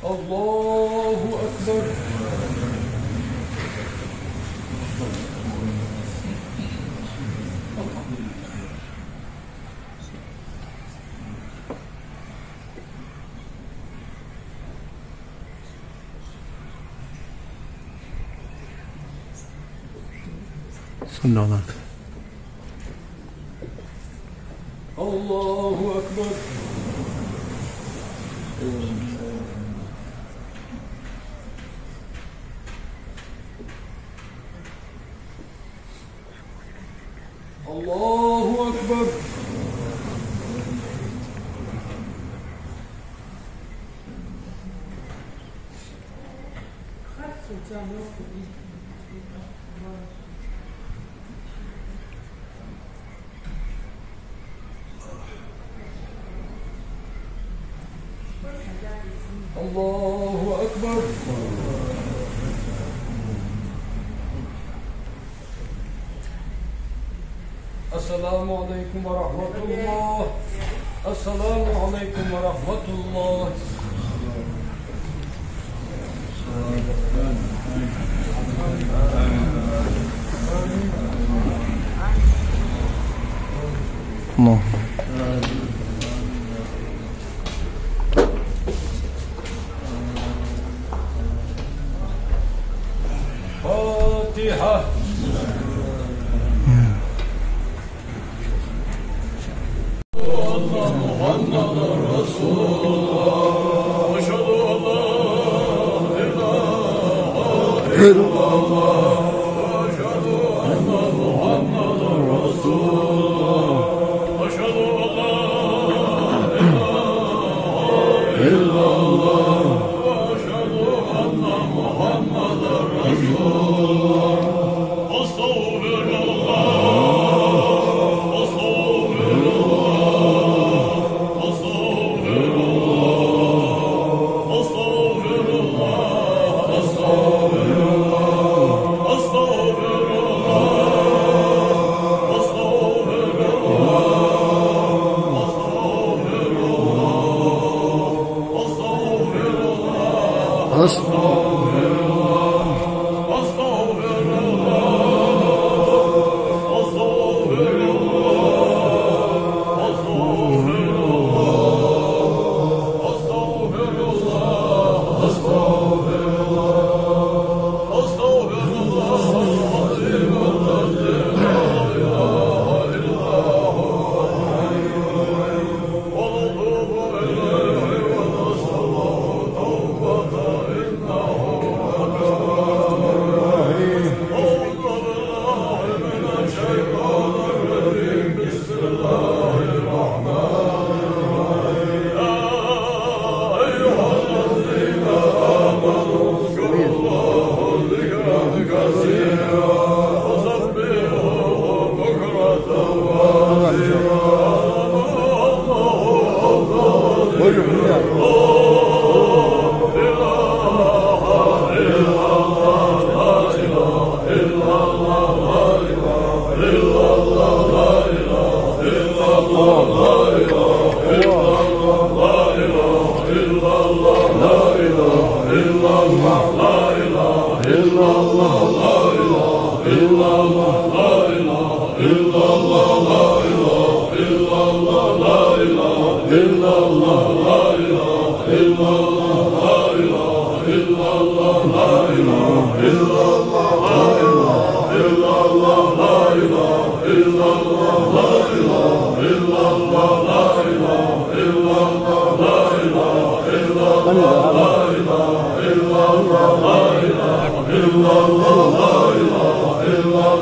الله أكبر. صلوات. الله أكبر. الله أكبر. الله أكبر. السلام عليكم ورحمة الله. السلام عليكم ورحمة الله. الله. فاتحة. محمد رسول الله. أشهد أن لا إله إلا الله. أشهد أن محمدا رسول الله. أشهد أن لا إله إلا الله. وأشهد أن محمدا رسول الله. أستغفر الله. أستغفر الله. أستغفر الله. أستغفر الله. أستغفر الله. أستغفر الله. أستغفر الله. أستغفر الله. أستغفر الله.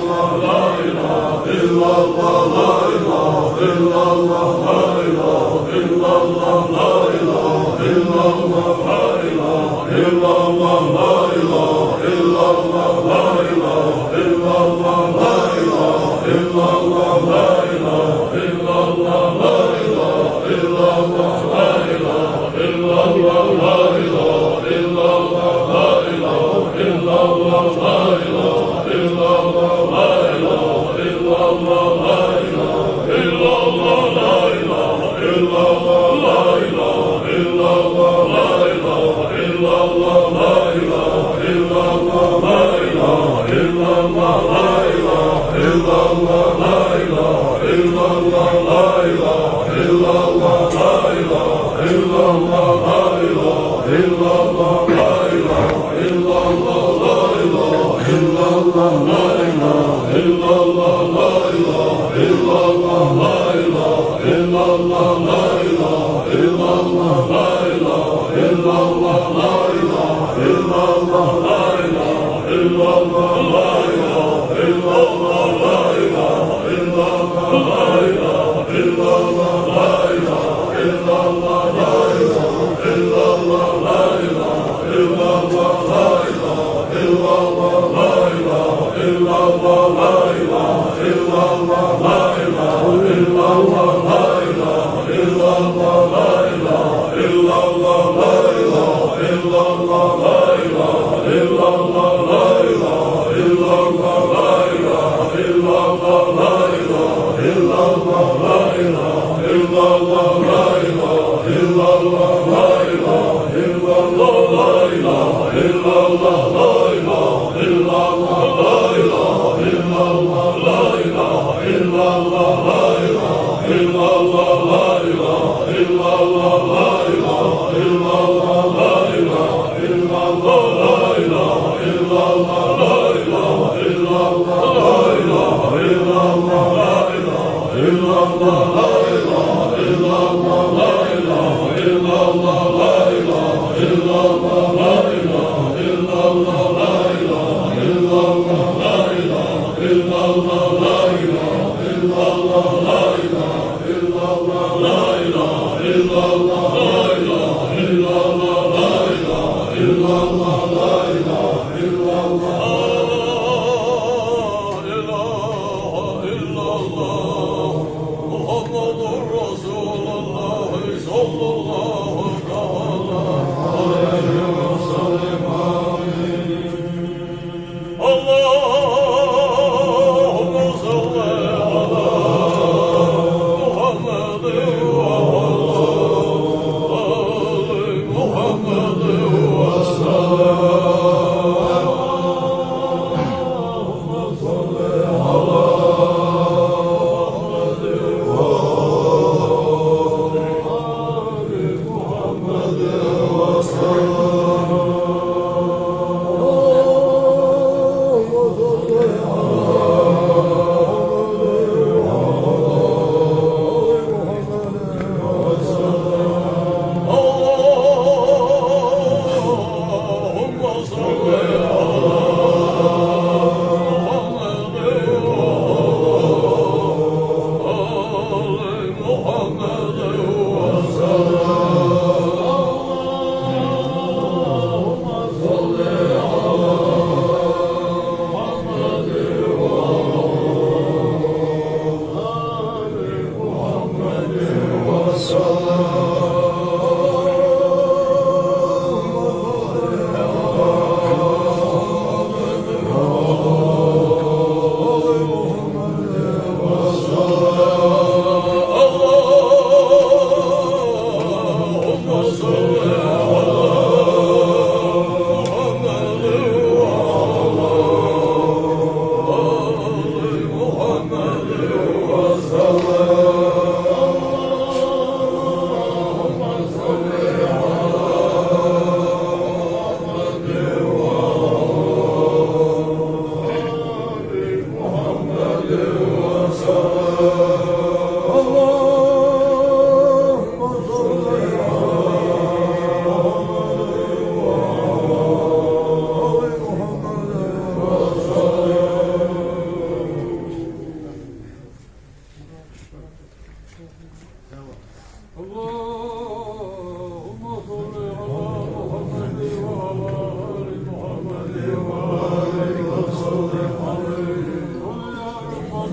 أستغفر لا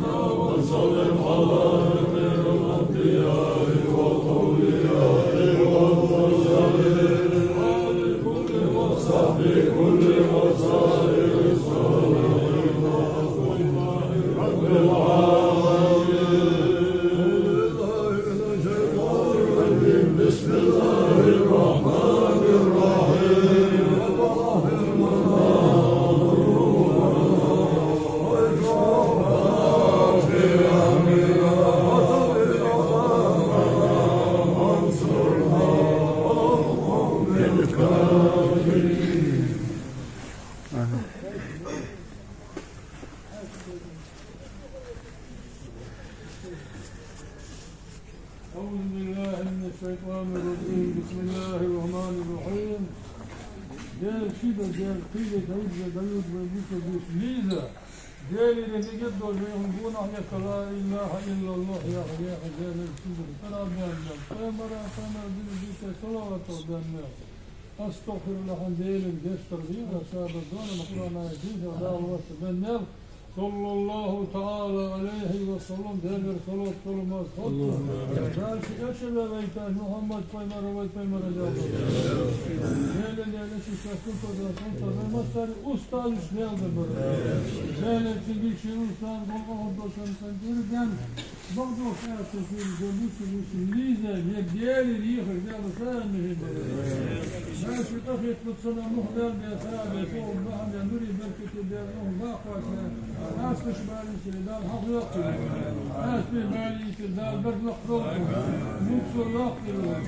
وسلم على خير الأنبياء والأولياء والمرسلين وآل كل وصحب كل وسائر الصالحين رب العالمين. بسم الله الرحمن الرحيم. أعوذ بالله من الشيطان الرجيم. بسم الله الرحمن الرحيم. Gel şida gel kıyla kayıtla kayıt ve büyük bir liza. Gel ile git dolayım bu nahya kala ilahe illallah ya ya gel şimdi selam vereceğim. Peygamber'e bir salavat olsun. Estağfirullah diyelim gösterdiği ve sahabe dönün Kur'an'a diye davet edenler sallallahu teala aleyhi ve sellem değerli salat olmaz. Belki yaşlı beytan Muhammed Peygamber ve Peygamber Değerli şişesini fotoğrafını masarı ustaz işleyalım böyle. Değerli çizgi ustaz Allah'ın sanırken bazı hayatın gördüğü lize değerli yıkır değerli sanırım böyle. Ben şu tafet tutsana muhtar diye sahabe soğuk bahane nuri berketi değerli bağfasına asmış malisi dal hak yoktur. Asmış malisi dal berlak yoktur. Mutsulak yoktur.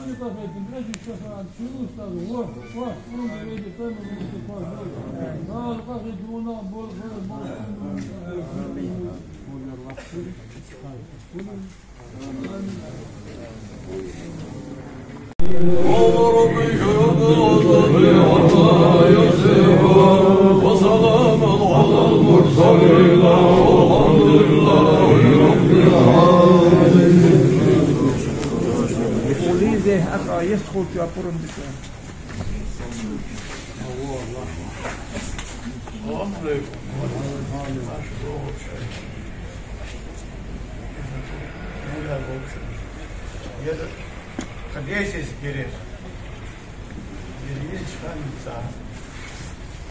Şu tafetin eci şefaat şu ustaz vah onu da böyle tanımını tutmaz. Dal kakit buna bol ربك عما يصفون وسلام على المرسلين والحمد لله رب العالمين. وليده أقرأ يدخل في أقرن بشأن قديش يسكرر يريد شفان صار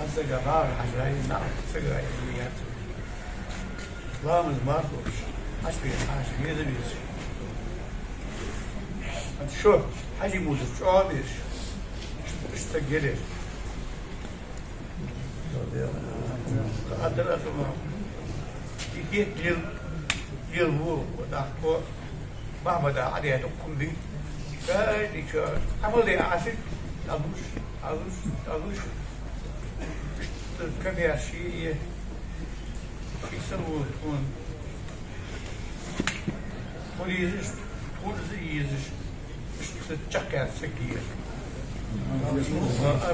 هسه قرار عشرين نعم سقى يميات لامز ماركوش عشرين يدبيش شو حاجي موزف شو عابيش اشتقرر قدر أسمع يجيت يلو وداخل بعمل عليها تقوم بي فادي شو عمل لي عاشق أغوش كم يا شيء يسوون تكون وليزش وليزش تشكر سكير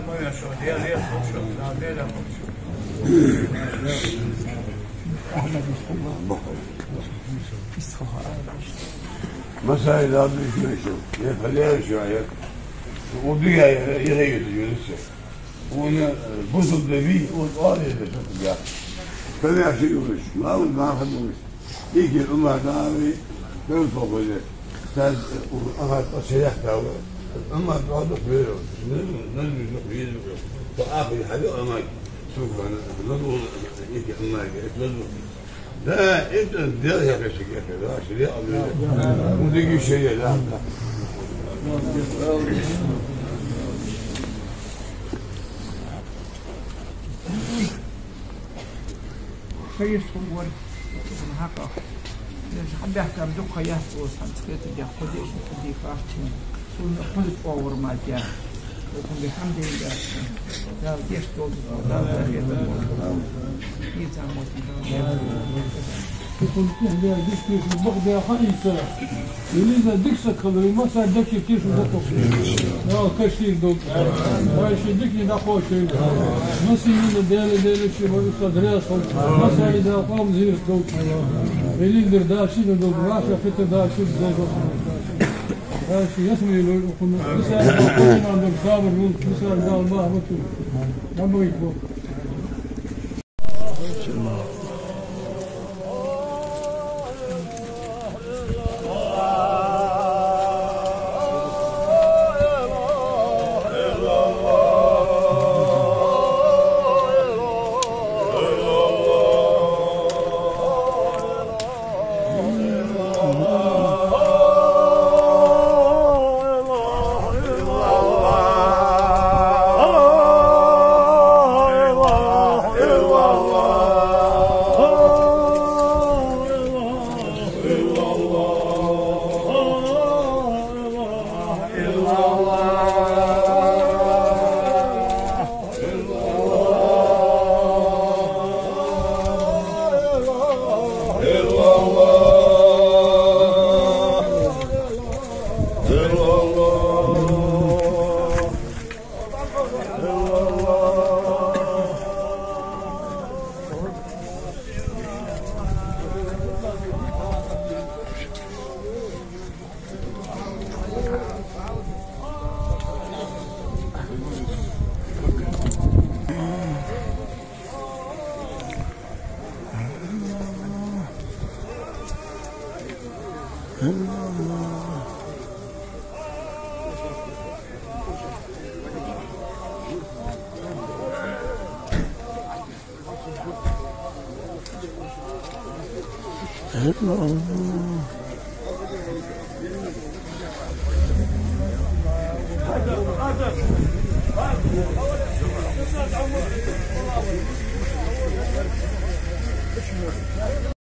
ما يشوف هي خوش لا خوش مسائل هذا مش مشهور يخليها شوية وبيها يغير جلسة وانا بطل دبي والقاضي بشكل يعني فما شيء وش ما أقول ما أخذ وش يجي الأمة نامي بيوصف وجه تاز وأخذ أسيحته أما قاعد خيره نلمس نخيله فآخر حاجة أما شوف أنا نضوء يجي أما نضوء لا انت الديار يا كشك يا كذا شريعه ودقي شيء لا كيف هو هكا حد يحكم دقة يحكوا سنتكت يحكوا ديش دي فاحتين سون كل باور ما جاء وكم بحمد الله لا ديش دول لا يزعم يكون فيه ديك في بغداد حقيقة يليزا ديك سكلوا ما صار ديك كيش وذاك لا كشير دوك هاي شيء ديك ناقوش ما سيمين دال شيء ما يصدريش ما صار إذا قام زير دوك يليزر داشي دوك راشة فتر داشي دوك هاي شيء يسمي له يكون مثال ما عندك صابر مثال دال ما هو ما بيكون هذا